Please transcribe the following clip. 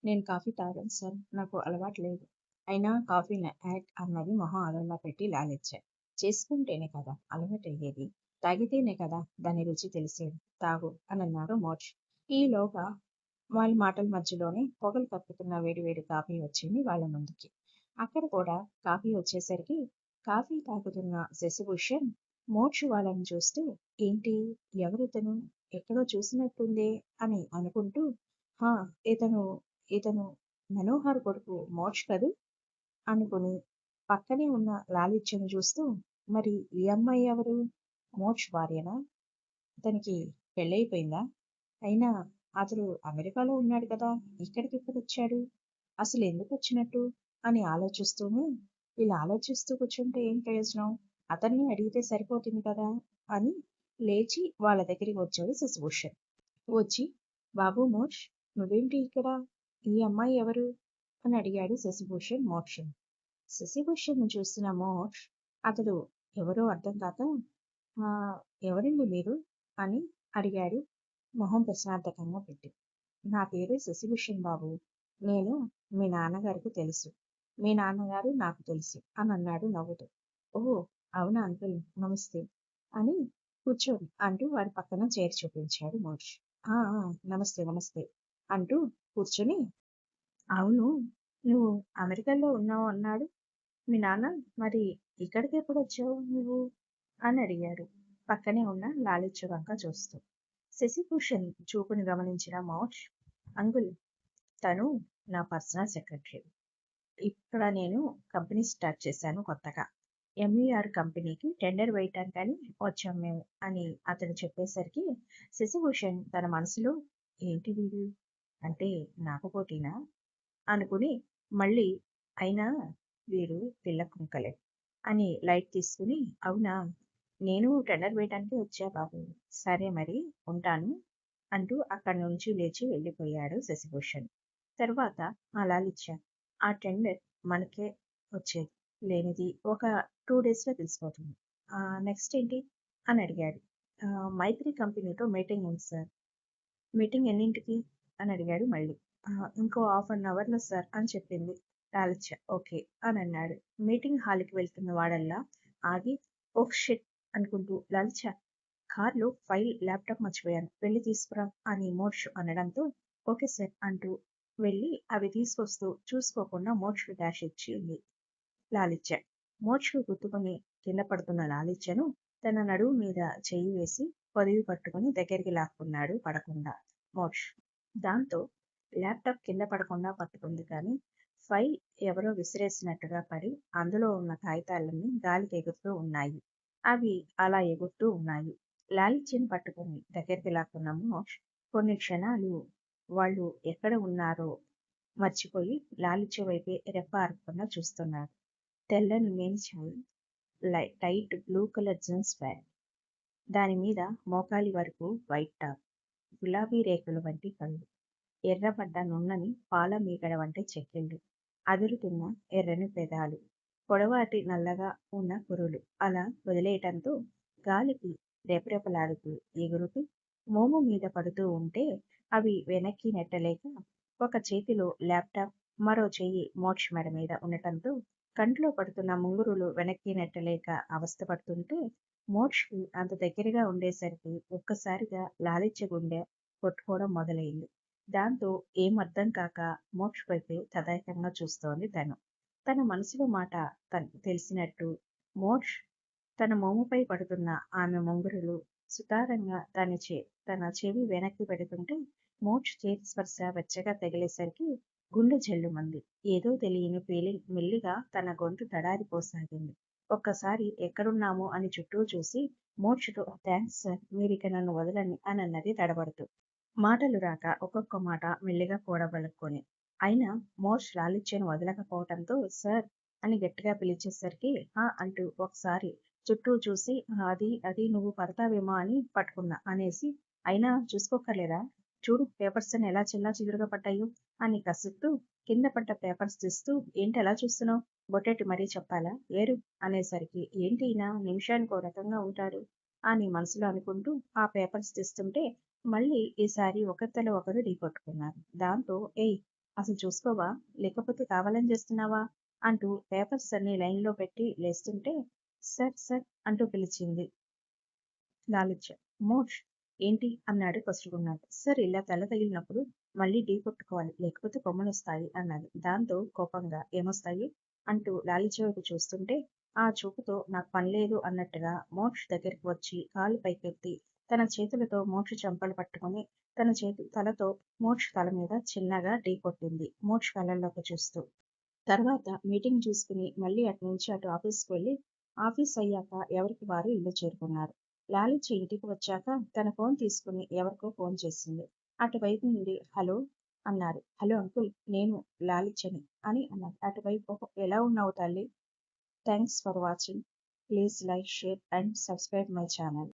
నేను కాఫీ తాగను సార్. నాకు అలవాటు లేదు. అయినా కాఫీ యాడ్ అన్నది మొహం అదోలా పెట్టి లాలించారు. చేసుకుంటేనే కదా అలవాటయ్యేది. తాగితేనే కదా దాని రుచి తెలిసేది. తాగు అనన్నారు మోక్ష్. ఈలోగా వాళ్ళ మాటల మధ్యలోనే పొగలు కప్పుతున్న వేడివేడి కాఫీ వచ్చింది వాళ్ళ ముందుకి. అక్కడ కూడా కాఫీ వచ్చేసరికి కాఫీ తాగుతున్న శశిభూషణ్ మోక్ష్ వాళ్ళని చూస్తూ ఏంటి ఎవరితను ఎక్కడో చూసినట్టుందే అని అనుకుంటూ హా ఇతను ఇతను మనోహర్ కొడుకు మోక్ష్ కదూ అనుకుని పక్కనే ఉన్న లాలిత్యను చూస్తూ మరి ఈ అమ్మాయి ఎవరు? మోక్ష్ భార్యనా? అతనికి పెళ్ళయిపోయిందా? అయినా అతడు అమెరికాలో ఉన్నాడు కదా ఇక్కడికి ఎప్పుడొచ్చాడు? అసలు ఎందుకు వచ్చినట్టు అని ఆలోచిస్తూనే ఇలా ఆలోచిస్తూ కూర్చుంటే ఏం ప్రయోజనం? అతన్ని అడిగితే సరిపోతుంది కదా అని లేచి వాళ్ళ దగ్గరికి వచ్చాడు శశిభూషణ్. వచ్చి బాబు మోక్ష్ నువ్వేంటి ఇక్కడ? ఈ అమ్మాయి ఎవరు? అని అడిగాడు శశిభూషణ్ మోక్షం. శశిభూషణ్ను చూసిన మోక్ష్ అతడు ఎవరో అర్థం కాక "ఆ, ఎవరండి మీరు? అని అడిగాడు మొహం ప్రశాంతకంగా పెట్టి. నా పేరు శశిభూషణ్ బాబు. నేను మీ నాన్నగారికి తెలుసు. మీ నాన్నగారు నాకు తెలుసు అని అన్నాడు నవ్వుతూ. ఓహో అవునా అంకుల్ నమస్తే అని కూర్చోండి అంటూ వారి పక్కన చైర్ చూపించాడు మోక్ష్. ఆ ఆ, నమస్తే నమస్తే అంటూ కూర్చుని అవును నువ్వు అమెరికాలో ఉన్నావు అన్నాడు మీ నాన్న. మరి ఇక్కడికి ఎప్పుడు వచ్చావు నువ్వు అని అడిగాడు పక్కనే ఉన్న లాలిత్య వంక చూస్తూ. శశిభూషణ్ చూపుని గమనించిన మోక్ష్ అంకుల్ తను నా పర్సనల్ సెక్రటరీ. ఇక్కడ నేను కంపెనీ స్టార్ట్ చేశాను కొత్తగా. ఎంఈఆర్ కంపెనీకి టెండర్ వేయటానికని వచ్చాం మేము అని అతను చెప్పేసరికి శశిభూషణ్ తన మనసులో ఏంటి వీడు అంటే నాకు పోటీనా అనుకుని మళ్ళీ అయినా వీడు పిల్ల కుంకలే అని లైట్ తీసుకుని అవునా నేను టెండర్ వేయడానికి వచ్చా బాబు సరే మరి ఉంటాను అంటూ అక్కడి నుంచి లేచి వెళ్ళిపోయాడు శశిభూషణ్. తర్వాత ఆ లాలిత్య ఆ టెండర్ మనకే వచ్చేది లేనిది ఒక 2 daysలో తెలిసిపోతుంది. నెక్స్ట్ ఏంటి అని అడిగాడు. మైత్రి కంపెనీతో మీటింగ్ ఉంది సార్. మీటింగ్ ఎన్నింటికి అని అడిగాడు మళ్ళీ. ఇంకో 1/2 అవర్లో సార్ అని చెప్పింది లాలిత్య. ఓకే అని అన్నాడు. మీటింగ్ హాల్కి వెళ్తున్న వాడల్లా ఆగి ఓహ్ షిట్ అనుకుంటూ లాలిత్య కార్లో ఫైల్ ల్యాప్టాప్ మర్చిపోయాను వెళ్ళి తీసుకురా అని మోక్ష్ అనడంతో ఓకే సార్ అంటూ వెళ్ళి అవి తీసుకొస్తూ చూసుకోకుండా మోక్షకు డాష్ ఇచ్చింది లాలిత్య. మోక్షకు గుర్తుకొని కింద పడుతున్న లాలిత్యను తన నడుము మీద చెయ్యి వేసి పొదివి పట్టుకుని దగ్గరికి లాక్కున్నాడు పడకుండా మోక్ష్. దాంతో ల్యాప్టాప్ కింద పడకుండా పట్టుకుంది కానీ ఫైల్ ఎవరో విసిరేసినట్టుగా పడి అందులో ఉన్న కాగితాలన్నీ గాలికి ఎగురుతూ ఉన్నాయి. అవి అలా ఎగురుతూ ఉన్నాయి. లాలిత్యను పట్టుకుని దగ్గరికి లాక్కున్న మోక్ష్ కొన్ని క్షణాలు వాళ్ళు ఎక్కడ ఉన్నారో మర్చిపోయి లాలిత్య వైపే రెప్ప ఆర్పకుండా చూస్తున్నాడు. తెల్లని మేనిఛాయి, tight blue colour jeans pant, దాని మీద మోకాలి వరకు వైట్ టాప్, గులాబీ రేకుల వంటి కళ్ళు, ఎర్రబడ్డ నున్నని పాల మీగడ వంటి చెక్కిళ్ళు, అదురుతున్న ఎర్రని పెదాలు, పొడవాటి నల్లగా ఉన్న కురులు అలా వదిలేయటంతో గాలికి రెపరెపలాడుతూ ఎగురుతూ మోము మీద పడుతూ ఉంటే అవి వెనక్కి నెట్టలేక ఒక చేతిలో ల్యాప్టాప్ మరో చెయ్యి మోక్ష మెడ మీద ఉండటంతో కంట్లో పడుతున్న ముంగురులు వెనక్కి నెట్టలేక అవస్థపడుతుంటే మోక్షకి అంత దగ్గరగా ఉండేసరికి ఒక్కసారిగా లాలిత్య గుండె కొట్టుకోవడం మొదలైంది. దాంతో ఏం అర్థం కాక మోక్ష వైపే తదేకంగా చూస్తోంది తను. తన మనసులో మాట తనకు తెలిసినట్టు మోక్ష్ తన మోముపై పడుతున్న ఆమె ముంగురులు సుతారంగా తన చెవి వెనక్కి పెడుతుంటే మోక్ష్ చేతి స్పర్శ వెచ్చగా తగిలేసరికి గుండె జల్లుమంది. ఏదో తెలియని ఫీలింగ్ మెల్లిగా తన గొంతు తడారిపోసాగింది. ఒక్కసారి ఎక్కడున్నామో అని చుట్టూ చూసి మోక్షతో థ్యాంక్స్ సార్ మీరిక నన్ను వదలండి అని అన్నది తడబడుతూ. మాటలు రాక ఒక్కొక్క మాట మెల్లిగా కూడబలుక్కొని. అయినా మోక్ష్ లాలిత్యను వదలకపోవటంతో సార్ అని గట్టిగా పిలిచేసరికి అంటూ ఒకసారి చుట్టూ చూసి అది అది నువ్వు పడతావేమో అని పట్టుకున్నా అనేసి అయినా చూసుకోకర్లేదా చూడు పేపర్స్ అని ఎలా చిల్లా చిగురుగా పడ్డాయో అని కసురుతూ కింద పడ్డ పేపర్స్ తీస్తూ ఏంటి ఎలా చూస్తున్నావు బొట్టెట్టి మరీ చెప్పాలా ఏరు అనేసరికి ఏంటి ఈయన నిమిషానికి ఓ రకంగా ఉంటాడు అని మనసులో అనుకుంటూ ఆ పేపర్స్ తీస్తుంటే మళ్ళీ ఈసారి ఒకరితల ఒకరు ఢీకొట్టుకున్నారు. దాంతో ఏయ్ అసలు చూసుకోవా? లేకపోతే కావాలని చేస్తున్నావా? అంటూ పేపర్స్ అన్ని లైన్లో పెట్టి లేస్తుంటే సార్ సార్ అంటూ పిలిచింది లాలిత్య. మోష్ ఏంటి? అన్నాడు కసురుకున్నాడు. సార్ ఇలా తల తగిలినప్పుడు మళ్ళీ ఢీ కొట్టుకోవాలి, లేకపోతే కొమ్మలొస్తాయి అన్నది. దాంతో కోపంగా ఏమొస్తాయి? అంటూ లాలిత్య వైపు చూస్తుంటే ఆ చూపుతో నాకు పనిలేదు అన్నట్టుగా మోక్ష్ దగ్గరికి వచ్చి కాలు పైకెత్తి తన చేతులతో మోక్ష చెంపలు పట్టుకుని తన తలతో మోక్ష తల మీద చిన్నగా ఢీ కొట్టింది మోక్ష కళ్ళల్లోకి చూస్తూ. తర్వాత మీటింగ్ చూసుకుని మళ్ళీ అటునుంచి అటు ఆఫీస్కి వెళ్ళి ఆఫీస్ అయ్యాక ఎవరికి వారు ఇల్లు చేరుకున్నారు. లాలిత్య ఇంటికి వచ్చాక తన ఫోన్ తీసుకుని ఎవరికో ఫోన్ చేసింది. అటువైపు నుండి హలో అన్నారు. హలో అంకుల్, నేను లాలిత్యని అని అన్నారు. అటువైపు "ఓహో, ఎలా ఉన్నావు తల్లి? Thanks for watching. Please like, share and subscribe my channel."